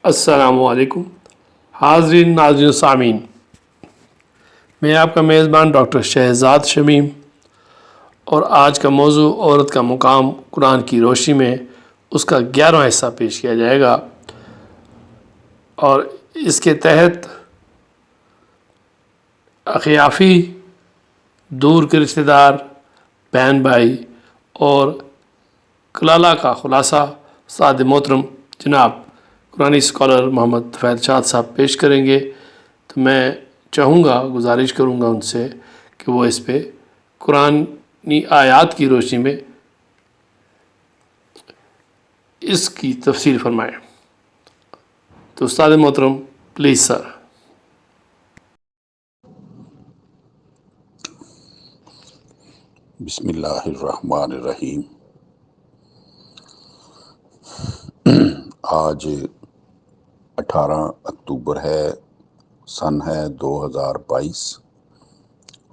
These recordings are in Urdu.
السلام علیکم حاضرین ناظرین سامعین، میں آپ کا میزبان ڈاکٹر شہزاد شمیم، اور آج کا موضوع عورت کا مقام قرآن کی روشنی میں اس کا 11واں حصہ پیش کیا جائے گا، اور اس کے تحت اخیافی، دور کے رشتہ دار، بہن بھائی اور کلالہ کا خلاصہ سعد محترم جناب قرآنی اسکالر محمد فیض شاد صاحب پیش کریں گے۔ تو میں چاہوں گا، گزارش کروں گا ان سے کہ وہ اس پہ قرآنی آیات کی روشنی میں اس کی تفسیر فرمائیں۔ تو استاد محترم پلیز سر۔ بسم اللہ الرحمن الرحیم۔ آج 18 اکتوبر ہے، سن ہے 2022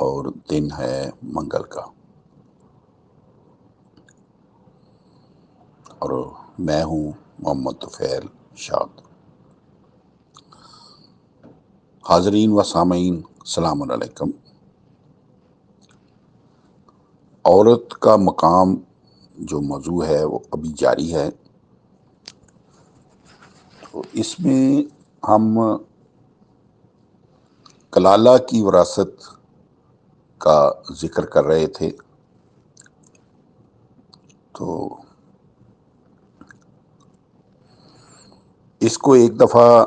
اور دن ہے منگل کا، اور میں ہوں محمد طفیل شاد۔ حاضرین و سامعین السلام علیکم۔ عورت کا مقام جو موضوع ہے وہ ابھی جاری ہے، تو اس میں ہم کلالہ کی وراثت کا ذکر کر رہے تھے۔ تو اس کو ایک دفعہ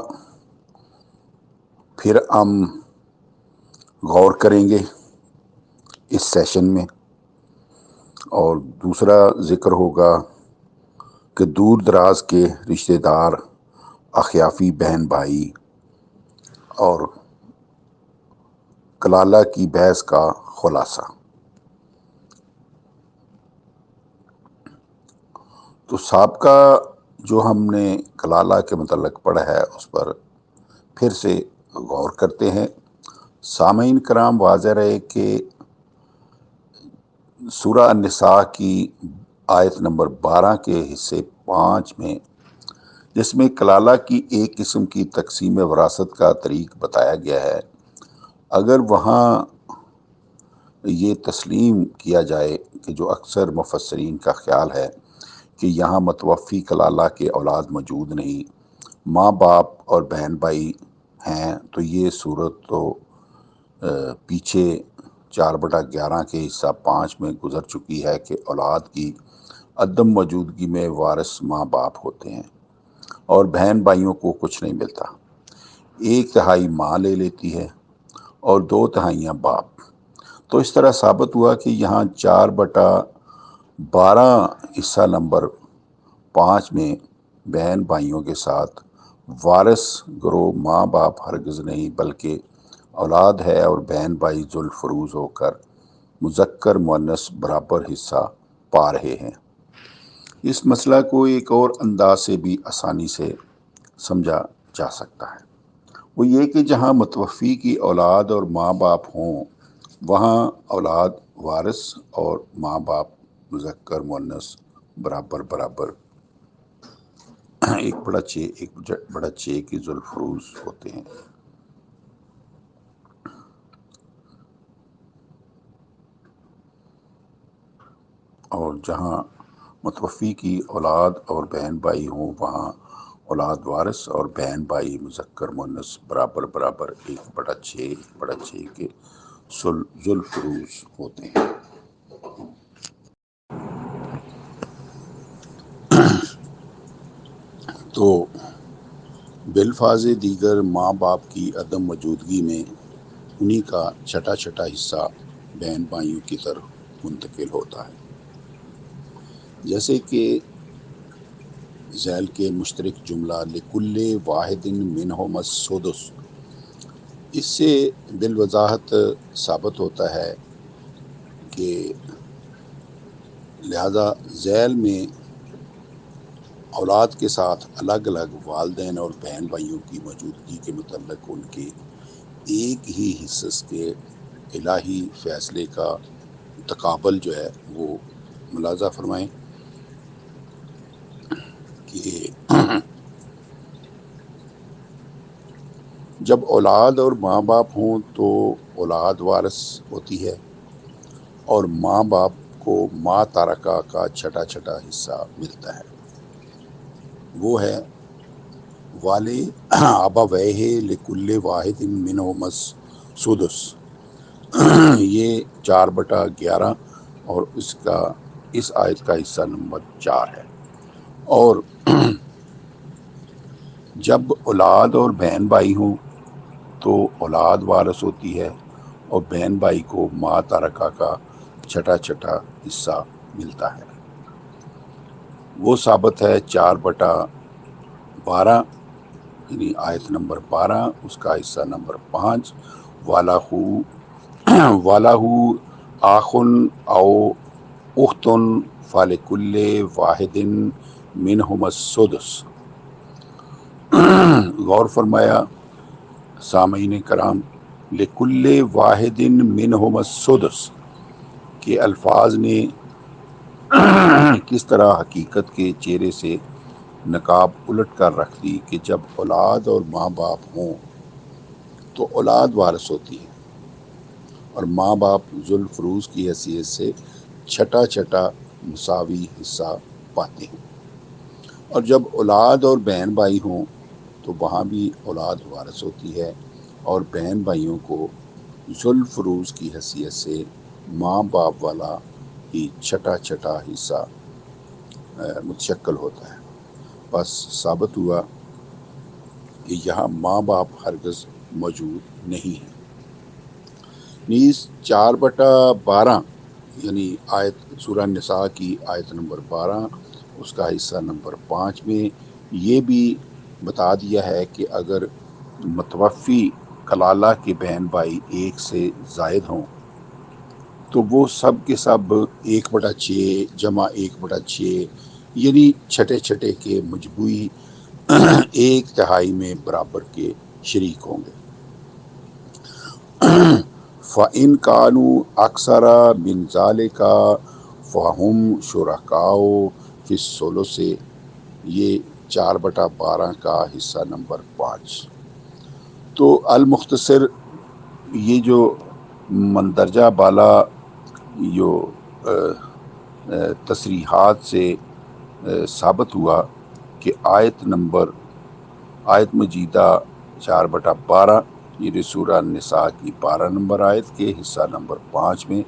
پھر ہم غور کریں گے اس سیشن میں، اور دوسرا ذکر ہوگا کہ دور دراز کے رشتہ دار، اخیافی بہن بھائی اور کلالہ کی بحث کا خلاصہ۔ تو سابقہ جو ہم نے کلالہ کے متعلق پڑھا ہے اس پر پھر سے غور کرتے ہیں۔ سامعین کرام، واضح رہے کہ سورہ النساء کی آیت نمبر 12 کے حصے 5 میں، جس میں کلالہ کی ایک قسم کی تقسیم وراثت کا طریق بتایا گیا ہے، اگر وہاں یہ تسلیم کیا جائے کہ جو اکثر مفسرین کا خیال ہے کہ یہاں متوفی کلالہ کے اولاد موجود نہیں، ماں باپ اور بہن بھائی ہیں، تو یہ صورت تو پیچھے 4/11 کے حصہ 5 میں گزر چکی ہے کہ اولاد کی عدم موجودگی میں وارث ماں باپ ہوتے ہیں اور بہن بھائیوں کو کچھ نہیں ملتا۔ 1/3 ماں لے لیتی ہے اور 2/3 باپ۔ تو اس طرح ثابت ہوا کہ یہاں 4/12 حصہ نمبر 5 میں بہن بھائیوں کے ساتھ وارث گروہ ماں باپ ہرگز نہیں بلکہ اولاد ہے، اور بہن بھائی ذوالفروز ہو کر مذکر مؤنث برابر حصہ پا رہے ہیں۔ اس مسئلہ کو ایک اور انداز سے بھی آسانی سے سمجھا جا سکتا ہے، وہ یہ کہ جہاں متوفی کی اولاد اور ماں باپ ہوں، وہاں اولاد وارث اور ماں باپ مذکر مؤنث برابر برابر 1/6 کی ذوالفروز ہوتے ہیں۔ اور جہاں متوفی کی اولاد اور بہن بھائی ہوں، وہاں اولاد وارث اور بہن بھائی مذکر مؤنث برابر برابر 1/6 کے ذوالفروز ہوتے ہیں۔ تو بالفاظ دیگر ماں باپ کی عدم موجودگی میں انہی کا چھٹا حصہ بہن بھائیوں کی طرف منتقل ہوتا ہے، جیسے کہ ذیل کے مشترک جملہ لکل واحد منہم السدس۔ اس سے بالوضاحت ثابت ہوتا ہے کہ لہذا ذیل میں اولاد کے ساتھ الگ الگ والدین اور بہن بھائیوں کی موجودگی کے متعلق ان کے ایک ہی حصص کے الہی فیصلے کا تقابل جو ہے وہ ملاحظہ فرمائیں کہ جب اولاد اور ماں باپ ہوں تو اولاد وارث ہوتی ہے اور ماں باپ کو ماں تارکہ کا چھٹا چھٹا حصہ ملتا ہے، وہ ہے والے ابویہ لکل واحد منہم السدس، یہ 4/11 اور اس آیت کا حصہ نمبر 4 ہے۔ اور جب اولاد اور بہن بھائی ہوں تو اولاد وارث ہوتی ہے اور بہن بھائی کو ماں تارکہ کا چھٹا چھٹا حصہ ملتا ہے، وہ ثابت ہے 4/12 یعنی آیت نمبر 12 اس کا حصہ نمبر 5، وَلَهُ آخٌ او اخت فلکل واحد منہم السدس۔ غور فرمایا سامعین کرام، لکل واحد منہم السدس کے الفاظ نے کس طرح حقیقت کے چہرے سے نقاب الٹ کر رکھ دی کہ جب اولاد اور ماں باپ ہوں تو اولاد وارث ہوتی ہے اور ماں باپ ذوالفروز کی حیثیت سے چھٹا چھٹا مساوی حصہ پاتے ہیں، اور جب اولاد اور بہن بھائی ہوں تو وہاں بھی اولاد وارث ہوتی ہے اور بہن بھائیوں کو ذوالفروز کی حیثیت سے ماں باپ والا ہی چھٹا چھٹا حصہ متشکل ہوتا ہے۔ بس ثابت ہوا کہ یہاں ماں باپ ہرگز موجود نہیں ہیں۔ نیز 4/12 یعنی سورہ نساء کی آیت نمبر 12 اس کا حصہ نمبر 5 میں یہ بھی بتا دیا ہے کہ اگر متوفی کلالہ کے بہن بھائی ایک سے زائد ہوں تو وہ سب کے سب 1/6 جمع 1/6 یعنی چھٹے چھٹے کے مجموعی 1/3 میں برابر کے شریک ہوں گے۔ فَإِنْ كَانُوا أَكْثَرَ مِنْ ذَلِكَ فَهُمْ شُرَكَاءُ فِي الثُّلُثِ، یہ 4/12 کا حصہ نمبر 5۔ تو المختصر، یہ جو مندرجہ بالا جو تصریحات سے ثابت ہوا کہ آیت مجیدہ 4/12 یہ سورہ نساء کی 12 نمبر آیت کے حصہ نمبر 5 میں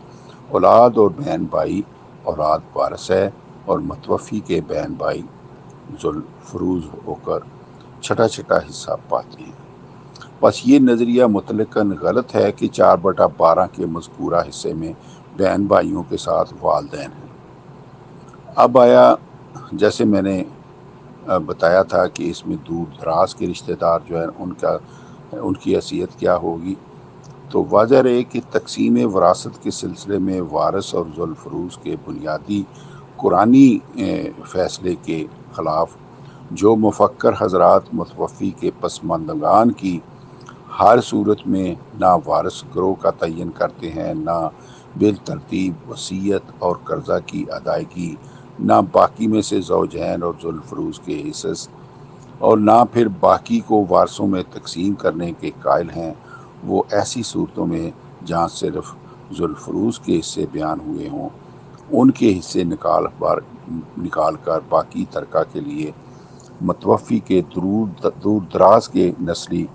اولاد اور بہن بھائی اولاد وارث ہے اور متوفی کے بہن بھائی ذوالفروز ہو کر چھٹا چھٹا حصہ پاتے ہیں۔ بس یہ نظریہ مطلقاً غلط ہے کہ 4/12 کے مذکورہ حصے میں بہن بھائیوں کے ساتھ والدین ہیں۔ اب آیا، جیسے میں نے بتایا تھا کہ اس میں دور دراز کے رشتہ دار جو ہیں ان کی حیثیت کیا ہوگی، تو واضح رہے کہ تقسیم وراثت کے سلسلے میں وارث اور ذوالفروز کے بنیادی قرآنی فیصلے کے خلاف جو مفکر حضرات متوفی کے پسماندگان کی ہر صورت میں نہ وارث گروہ کا تعین کرتے ہیں، نہ بالترتیب وصیت اور قرضہ کی ادائیگی، نہ باقی میں سے زوجین اور ذوالفروز کے حصص، اور نہ پھر باقی کو وارثوں میں تقسیم کرنے کے قائل ہیں، وہ ایسی صورتوں میں جہاں صرف ذوالفروز کے حصے بیان ہوئے ہوں ان کے حصے نکال کر باقی ترکہ کے لیے متوفی کے دور دراز کے نسلی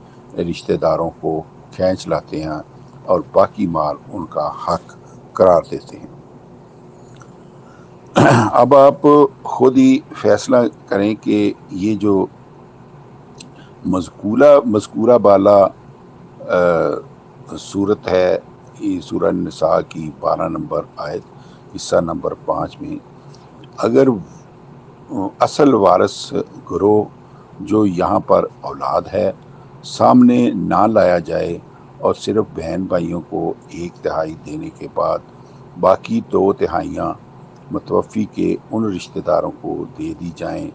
رشتہ داروں کو کھینچ لاتے ہیں اور باقی مال ان کا حق قرار دیتے ہیں۔ اب آپ خود ہی فیصلہ کریں کہ یہ جو مذکورہ بالا صورت ہے، یہ سورہ نساء کی 12 نمبر آیت حصہ نمبر 5 میں اگر اصل وارث گروہ جو یہاں پر اولاد ہے سامنے نہ لایا جائے اور صرف بہن بھائیوں کو 1/3 دینے کے بعد باقی 2/3 متوفی کے ان رشتہ داروں کو دے دی جائیں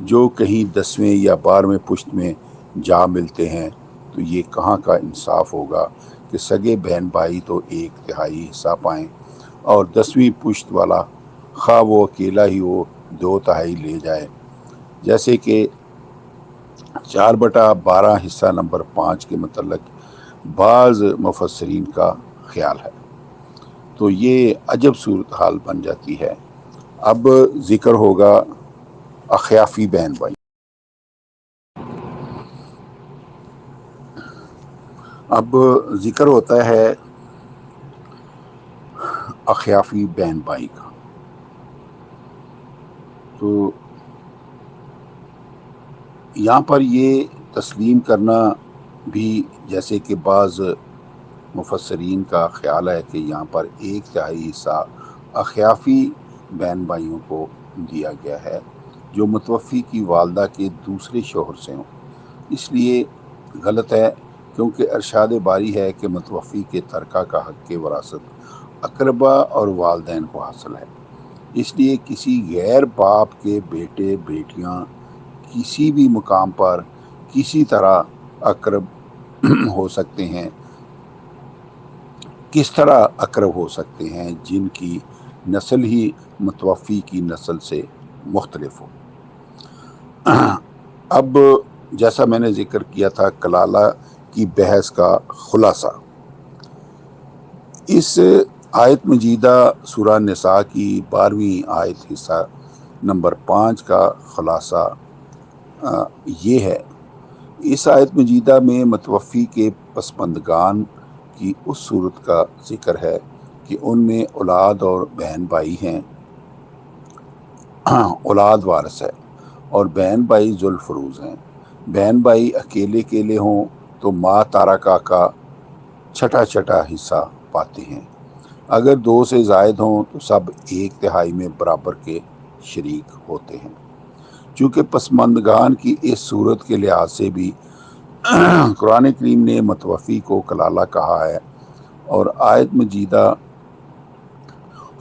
جو کہیں 10ویں یا 12ویں پشت میں جا ملتے ہیں، تو یہ کہاں کا انصاف ہوگا کہ سگے بہن بھائی تو 1/3 حصہ پائیں اور 10ویں پشت والا خواہ وہ اکیلا ہی وہ 2/3 لے جائے، جیسے کہ 4/12 حصہ نمبر 5 کے متعلق بعض مفسرین کا خیال ہے۔ تو یہ عجب صورتحال بن جاتی ہے۔ اب ذکر ہوگا اخیافی بہن بھائی۔ اب ذکر ہوتا ہے اخیافی بہن بھائی کا۔ تو یہاں پر یہ تسلیم کرنا بھی، جیسے کہ بعض مفسرین کا خیال ہے کہ یہاں پر 1/3 حصہ اخیافی بہن بھائیوں کو دیا گیا ہے جو متوفی کی والدہ کے دوسرے شوہر سے ہوں۔ اس لیے غلط ہے، کیونکہ ارشاد باری ہے کہ متوفی کے ترکہ کا حق وراثت اقربا اور والدین کو حاصل ہے۔ اس لیے کسی غیر باپ کے بیٹے بیٹیاں کسی بھی مقام پر کسی طرح اقرب ہو سکتے ہیں، کس طرح اقرب ہو سکتے ہیں جن کی نسل ہی متوفی کی نسل سے مختلف ہو۔ اب جیسا میں نے ذکر کیا تھا کلالہ کی بحث کا خلاصہ، اس آیت مجیدہ سورہ نساء کی 12ویں آیت حصہ نمبر 5 کا خلاصہ یہ ہے۔ اس آیت مجیدہ میں متوفی کے پسماندگان کی اس صورت کا ذکر ہے کہ ان میں اولاد اور بہن بھائی ہیں، اولاد وارث ہے، اور بہن بھائی ذو الفروض ہیں۔ بہن بھائی اکیلے ہوں تو ماں تارکہ کا چھٹا حصہ پاتے ہیں۔ اگر 2 سے زائد ہوں تو سب 1/3 میں برابر کے شریک ہوتے ہیں۔ چونکہ پسماندگان کی اس صورت کے لحاظ سے بھی قرآن کریم نے متوفی کو کلالہ کہا ہے، اور آیت مجیدہ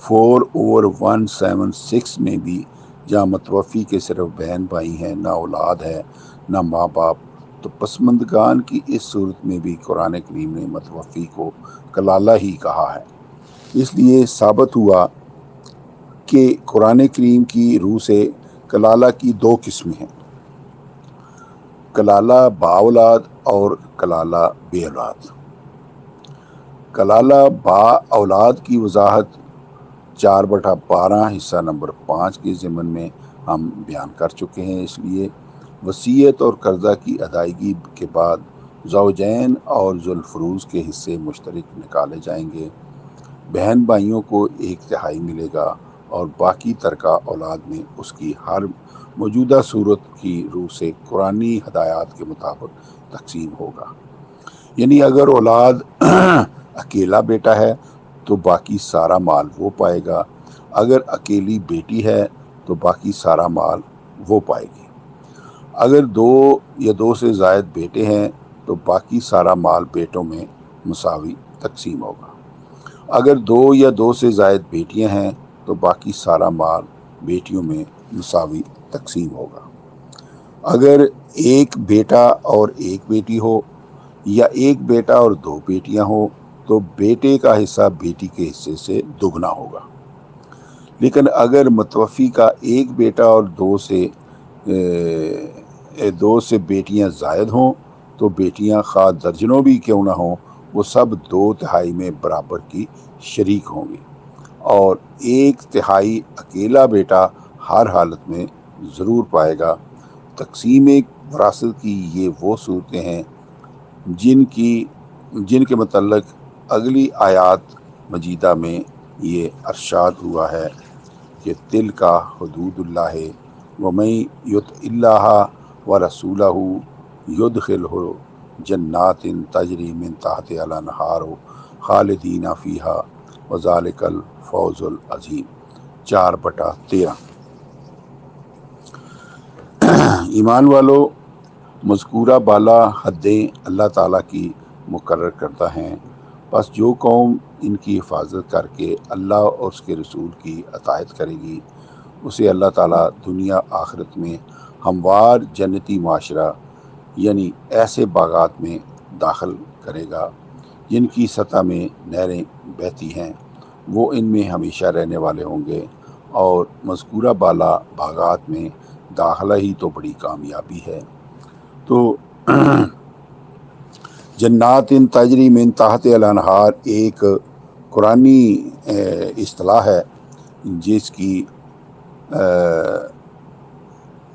4/176 میں بھی جہاں متوفی کے صرف بہن بھائی ہیں، نہ اولاد ہے نہ ماں باپ، تو پسماندگان کی اس صورت میں بھی قرآن کریم نے متوفی کو کلالہ ہی کہا ہے۔ اس لیے ثابت ہوا کہ قرآن کریم کی روح سے کلالہ کی 2 قسمیں ہیں، کلالہ با اولاد اور کلالہ بے اولاد۔ کلالہ با اولاد کی وضاحت 4/12 حصہ نمبر 5 کے ضمن میں ہم بیان کر چکے ہیں۔ اس لیے وصیت اور قرضہ کی ادائیگی کے بعد زوجین اور ذو الفروض کے حصے مشترک نکالے جائیں گے۔ بہن بھائیوں کو 1/3 ملے گا، اور باقی ترکہ اولاد میں اس کی ہر موجودہ صورت کی روح سے قرآنی ہدایات کے مطابق تقسیم ہوگا۔ یعنی اگر اولاد اکیلا بیٹا ہے تو باقی سارا مال وہ پائے گا، اگر اکیلی بیٹی ہے تو باقی سارا مال وہ پائے گی۔ اگر 2 یا 2 سے زائد بیٹے ہیں تو باقی سارا مال بیٹوں میں مساوی تقسیم ہوگا۔ اگر 2 یا 2 سے زائد بیٹیاں ہیں تو باقی سارا مال بیٹیوں میں مساوی تقسیم ہوگا۔ اگر 1 بیٹا اور 1 بیٹی ہو، یا 1 بیٹا اور 2 بیٹیاں ہوں، تو بیٹے کا حصہ بیٹی کے حصے سے دگنا ہوگا۔ لیکن اگر متوفی کا 1 بیٹا اور 2 سے بیٹیاں زائد ہوں تو بیٹیاں خواہ درجنوں بھی کیوں نہ ہوں، وہ سب 2/3 میں برابر کی شریک ہوں گی، اور 1/3 اکیلا بیٹا ہر حالت میں ضرور پائے گا۔ تقسیم وراثت کی یہ وہ صورتیں ہیں جن کے متعلق اگلی آیات مجیدہ میں یہ ارشاد ہوا ہے کہ تلک حدود اللہ ومن یطع اللہ ورسولہ یدخلہ جنات تجری من تحتہا الانہار خالدین فیہا وذالک الفوز العظیم۔ 4/13۔ ایمان والو، مذکورہ بالا حدیں اللہ تعالیٰ کی مقرر کردہ ہیں، پس جو قوم ان کی حفاظت کر کے اللہ اور اس کے رسول کی اطاعت کرے گی، اسے اللہ تعالیٰ دنیا آخرت میں ہموار جنتی معاشرہ یعنی ایسے باغات میں داخل کرے گا جن کی سطح میں نہریں بہتی ہیں، وہ ان میں ہمیشہ رہنے والے ہوں گے، اور مذکورہ بالا باغات میں داخلہ ہی تو بڑی کامیابی ہے۔ تو تو جنات تجری من تحت الانہار ایک قرآنی اصطلاح ہے جس کی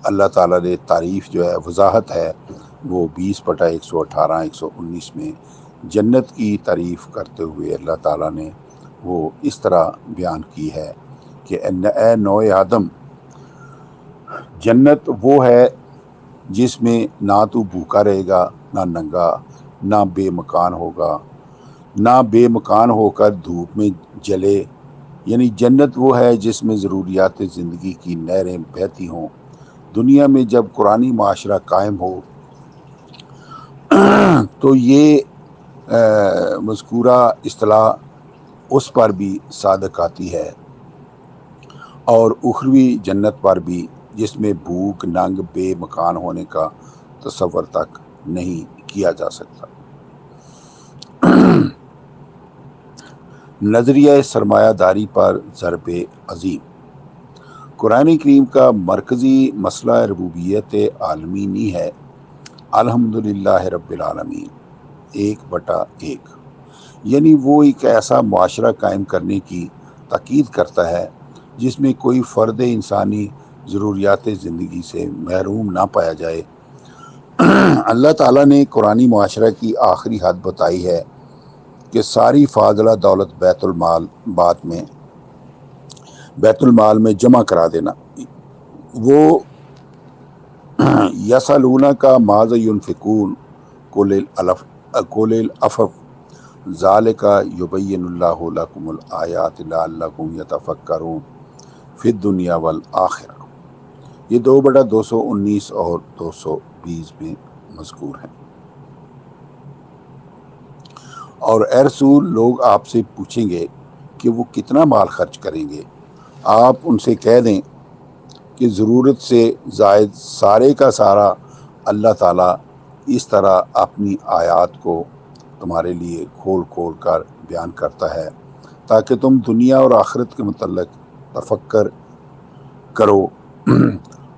اللہ تعالیٰ نے تعریف جو ہے وضاحت ہے وہ 20/118 119 میں جنت کی تعریف کرتے ہوئے اللہ تعالیٰ نے وہ اس طرح بیان کی ہے کہ اے نوع آدم، جنت وہ ہے جس میں نہ تو بھوکا رہے گا، نہ ننگا، نہ بے مکان ہوگا، نہ بے مکان ہو کر دھوپ میں جلے. یعنی جنت وہ ہے جس میں ضروریات زندگی کی نہریں بہتی ہوں. دنیا میں جب قرآنی معاشرہ قائم ہو تو یہ مذکورہ اصطلاح اس پر بھی صادق آتی ہے اور اخروی جنت پر بھی، جس میں بھوک، ننگ، بے مکان ہونے کا تصور تک نہیں کیا جا سکتا. نظریہ سرمایہ داری پر ضرب عظیم. قرآن کریم کا مرکزی مسئلہ ربوبیت عالمینی ہے. الحمدللہ رب العالمین 1/1، یعنی وہ ایک ایسا معاشرہ قائم کرنے کی تاکید کرتا ہے جس میں کوئی فرد انسانی ضروریات زندگی سے محروم نہ پایا جائے. اللہ تعالیٰ نے قرآنی معاشرہ کی آخری حد بتائی ہے کہ ساری فاضلہ دولت بیت المال میں جمع کرا دینا. وہ یسألونک ماذا ينفقون قل العفو ذالک یبین اللہ لکم الآیات لعلکم یتفکرون فی الدنیا والآخرہ. یہ 2/219 اور 220 میں مذکور ہیں. اور اے رسول، لوگ آپ سے پوچھیں گے کہ وہ کتنا مال خرچ کریں گے. آپ ان سے کہہ دیں کہ ضرورت سے زائد سارے کا سارا اللہ تعالیٰ اس طرح اپنی آیات کو تمہارے لیے کھول کھول کر بیان کرتا ہے تاکہ تم دنیا اور آخرت کے متعلق تفکر کرو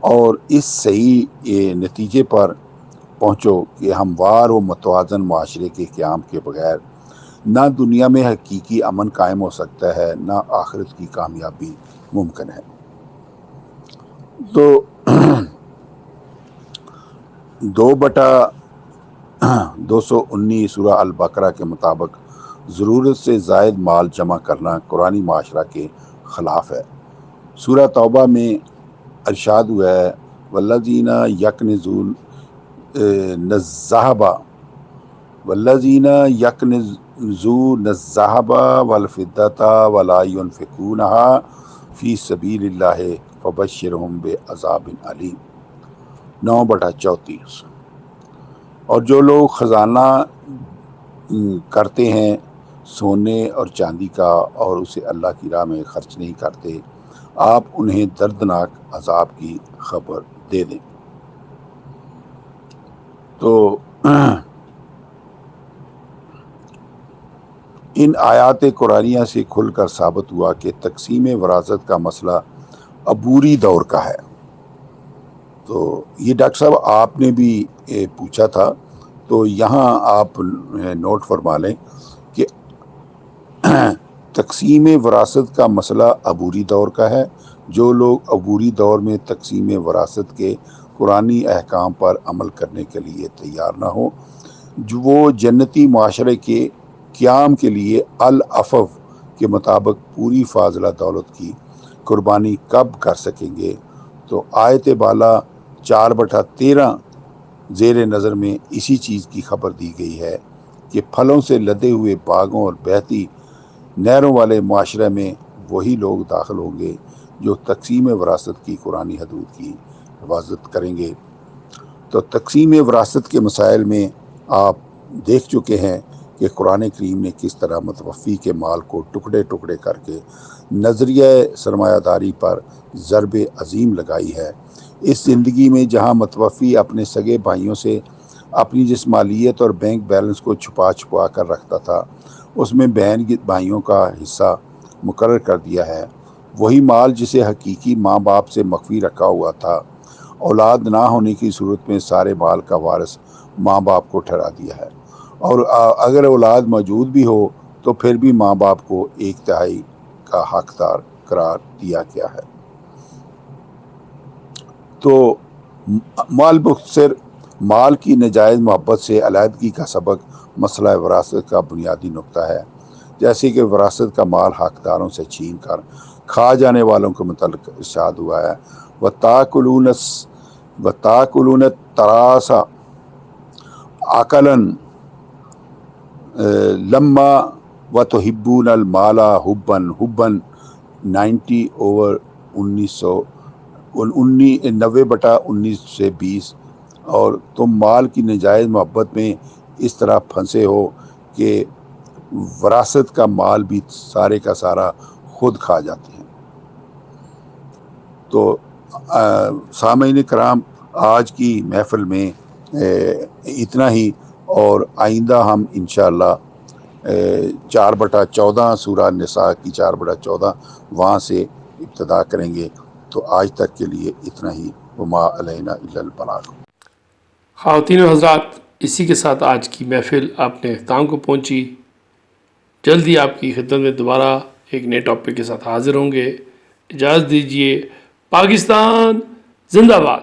اور اس صحیح نتیجے پر پہنچو کہ ہموار و متوازن معاشرے کے قیام کے بغیر نہ دنیا میں حقیقی امن قائم ہو سکتا ہے، نہ آخرت کی کامیابی ممکن ہے. تو 2/219 سورہ البقرہ کے مطابق ضرورت سے زائد مال جمع کرنا قرآنی معاشرہ کے خلاف ہے. سورہ توبہ میں ارشاد ہوا ہے والذین یکنزون الذھب والفضة ولا ينفقونها فی سبیل اللہ فبشرہم بعذاب علیم. 9/34. اور جو لوگ خزانہ کرتے ہیں سونے اور چاندی کا اور اسے اللہ کی راہ میں خرچ نہیں کرتے، آپ انہیں دردناک عذاب کی خبر دے دیں. تو ان آیات قرآنیہ سے کھل کر ثابت ہوا کہ تقسیم وراثت کا مسئلہ عبوری دور کا ہے. تو یہ ڈاکٹر صاحب آپ نے بھی پوچھا تھا، تو یہاں آپ نوٹ فرما لیں کہ تقسیم وراثت کا مسئلہ عبوری دور کا ہے. جو لوگ عبوری دور میں تقسیم وراثت کے قرآنی احکام پر عمل کرنے کے لیے تیار نہ ہوں، وہ جنتی معاشرے کے قیام کے لیے العفو کے مطابق پوری فاضلہ دولت کی قربانی کب کر سکیں گے. تو آیت بالا 4/13 زیر نظر میں اسی چیز کی خبر دی گئی ہے کہ پھلوں سے لدے ہوئے باغوں اور بہتی نہروں والے معاشرے میں وہی لوگ داخل ہوں گے جو تقسیم وراثت کی قرآنی حدود کی حفاظت کریں گے. تو تقسیم وراثت کے مسائل میں آپ دیکھ چکے ہیں کہ قرآن کریم نے کس طرح متوفی کے مال کو ٹکڑے ٹکڑے کر کے نظریہ سرمایہ داری پر ضرب عظیم لگائی ہے. اس زندگی میں جہاں متوفی اپنے سگے بھائیوں سے اپنی جس مالیت اور بینک بیلنس کو چھپا کر رکھتا تھا، اس میں بہن بھائیوں کا حصہ مقرر کر دیا ہے. وہی مال جسے حقیقی ماں باپ سے مخفی رکھا ہوا تھا اولاد نہ ہونے کی صورت میں سارے مال کا وارث ماں باپ کو ٹھہرا دیا ہے، اور اگر اولاد موجود بھی ہو تو پھر بھی ماں باپ کو 1/3 کا حقدار قرار دیا گیا ہے۔ تو مال مختصر مال کی ناجائز محبت سے علیحدگی کا سبق مسئلہ وراثت کا بنیادی نقطہ ہے، جیسے کہ وراثت کا مال حقداروں سے چھین کر کھا جانے والوں کے متعلق ارشاد ہوا ہے، وَتَأْكُلُونَ التُّرَاثَ أَكْلًا لَمًّا وَتُحِبُّونَ الْمَالَ حُبًّا 90/19 اور تم مال کی ناجائز محبت میں اس طرح پھنسے ہو کہ وراثت کا مال بھی سارے کا سارا خود کھا جاتے ہیں۔ تو سامعین کرام، آج کی محفل میں اتنا ہی، اور آئندہ ہم انشاءاللہ 4/14 سورہ نساء کی 4/14 وہاں سے ابتدا کریں گے۔ تو آج تک کے لیے اتنا ہی، وما علینا الا البلاغ۔ خواتین و حضرات، اسی کے ساتھ آج کی محفل اپنے اختتام کو پہنچی۔ جلد ہی آپ کی خدمت میں دوبارہ ایک نئے ٹاپک کے ساتھ حاضر ہوں گے۔ اجازت دیجیے۔ پاکستان زندہ باد۔